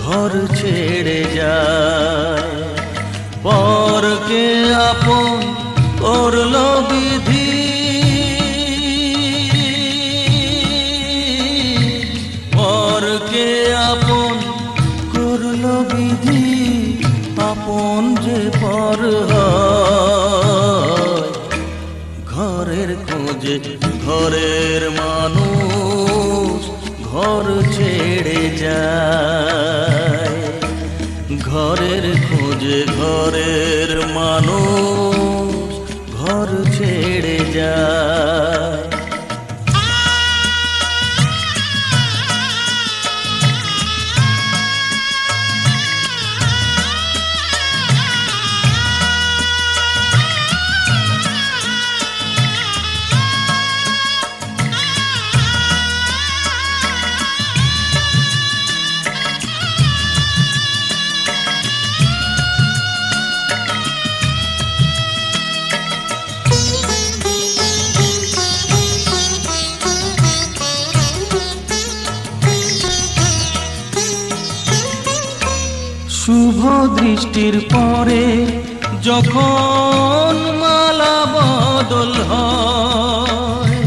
ঘর ছেড়ে যায়। পরকে আপন করলো বিধি, পরকে আপন করলো বিধি, আপন যে পর হয়। ঘরের খোঁজে ঘরের মানুষ ঘর ছেড়ে যায়। ঘরের খোঁজে ঘরের মানুষ ঘর ছেড়ে যায়। শুভ দৃষ্টির পরে যখন মালা বদল হয়,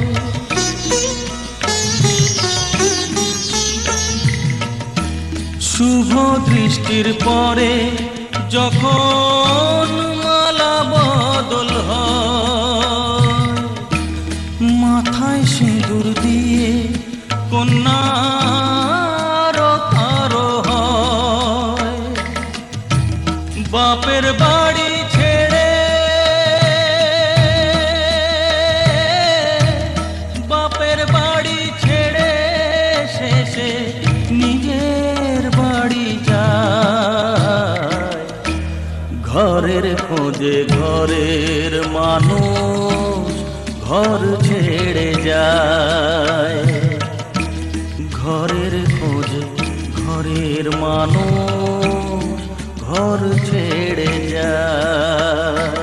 শুভ দৃষ্টির পরে যখন মালা বদল হয়, মাথায় সিঁদুর দিয়ে কন্যা বাপের বাড়ি ছেড়ে, বাপের বাড়ি ছেড়ে শেষে নিজের বাড়ি যায়। ঘরের খোঁজে ঘরের মানুষ ঘর ছেড়ে যায়। ঘরের খোঁজে ঘরের মানুষ ঘর ছেড়ে যায়।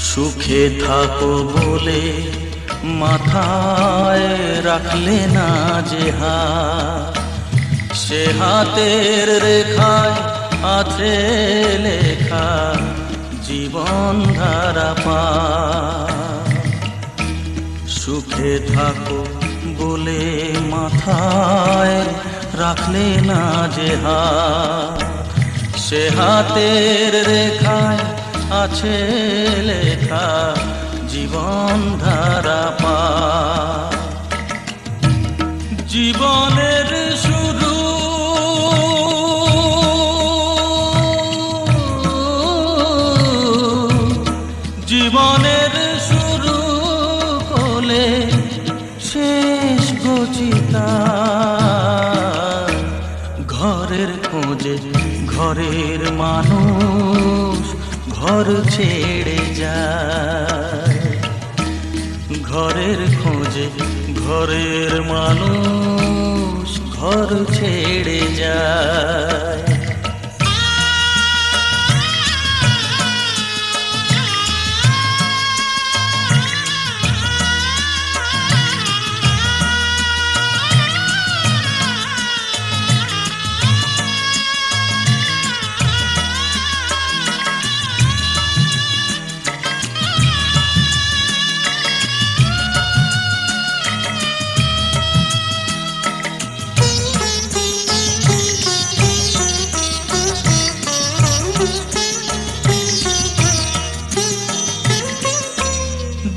সুখে থাকো বলে মাথায় রাখলে না যে হাত, সে হাতের রেখায় আছে লেখা জীবন ধারা পার। সুখে থাকো বলে মাথায় রাখলে না যে হাত, সে হাতের রেখায় আছে লেখা জীবন ধারা পার। জীবনের শুরু জীবনের শুরু কোলে শেষ গচিতা। ঘরের খোঁজে ঘরের মানুষ ঘর ছেড়ে যায়। ঘরের খোঁজে ঘরের মানুষ ঘর ছেড়ে যায়।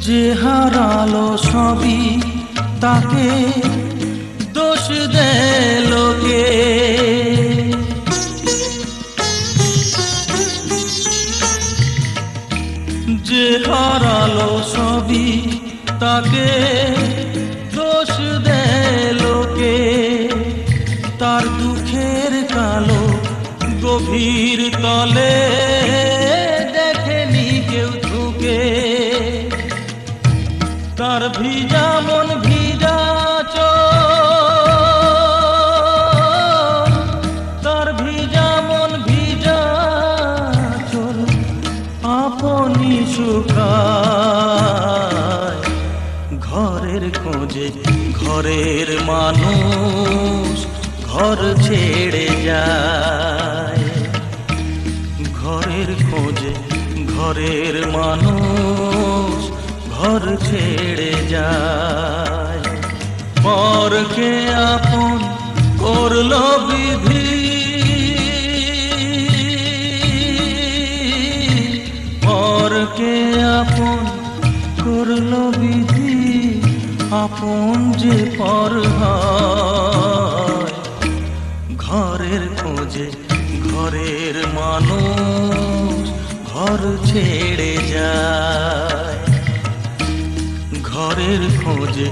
যে হারালো সবই তাকে দোষ দেয় লোকে, যে হারালো সবই তাকে দোষ দেয় লোকে, তার দুঃখের কালো গভীর তলে দেখেনি কেউ ঝুঁকে। তার ভিজা মন ভিজা চোখ, তার ভিজা মন ভিজা চোখ আপনি শুকায়। ঘরের খোঁজে ঘরের মানুষ ঘর ছেড়ে যায়। ঘরের খোঁজে ঘরের মানুষ ঘর ছেড়ে যায়। পরকে আপন করলো বিধি, পরকে আপন করলো বিধি, আপন যে পর হয়। ঘরের খোঁজে ঘরের মানুষ ঘর ছেড়ে যায়। ঘরের খোঁজে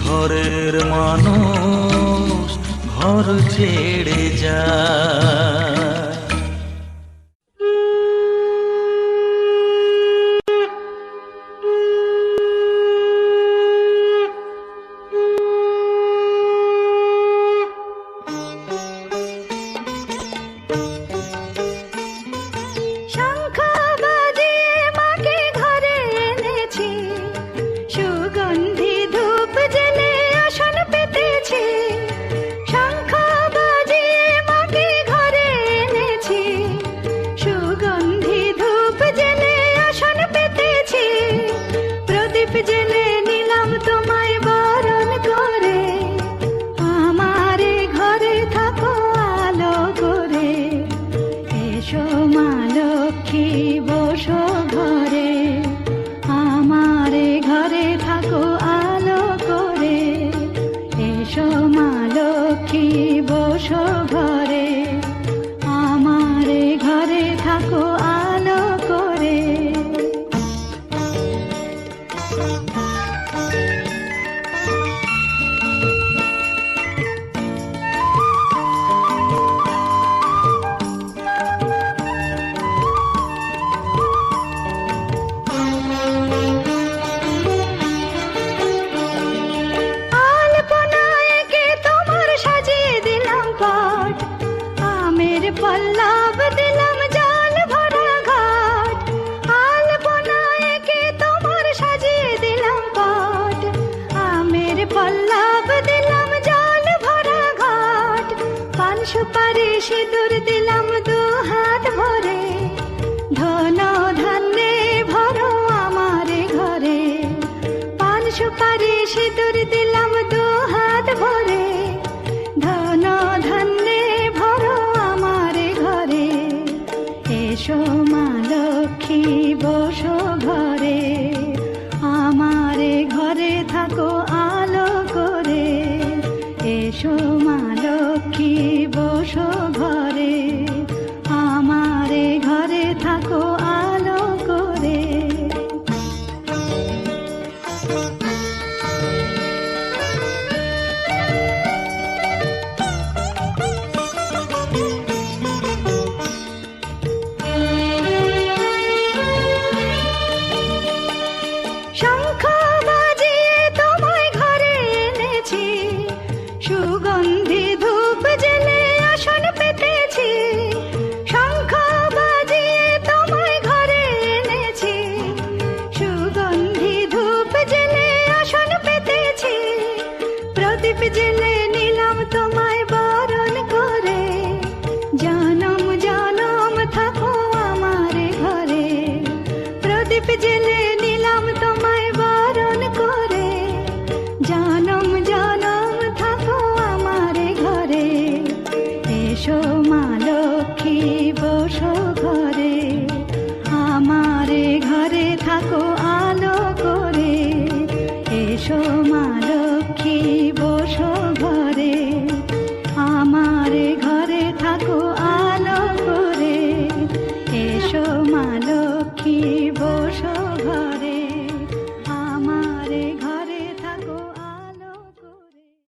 ঘরের মানুষ ঘর ছেড়ে যায়। সিঁদুর দিলাম দু হাত ভরে, ধন ধান্যে ভরো আমার ঘরে। পান সুপারি সিঁদুর দিলাম দু হাত ভরে, ধন ধান্যে ভরো আমার ঘরে। এসো মা লক্ষ্মী বসো ঘরে, আমার ঘরে থাকো আলো করে। এসো মা লক্ষ্মী বসো ঘরে, আমার ঘরে থাকো আলো করে। শঙ্খ বাজিয়ে তোমায় ঘরে এনেছি, সুগন্ধি ধূপ জেলে আসন পেতেছি। শঙ্খ বাজিয়ে তোমায় ঘরে এনেছি, সুগন্ধি ধূপ জেলে আসন পেতেছি। প্রদীপ জেলে নিলাম তোমায় বরণ করে, জনম জনম থাকো আমার ঘরে। প্রদীপ জেলে নিলাম তোমায় বরণ করে, জনম জনম থাকো আমার ঘরে। এসো মা লক্ষ্মী বসো ঘরে, আমার ঘরে থাকো আলো করে। এসো মা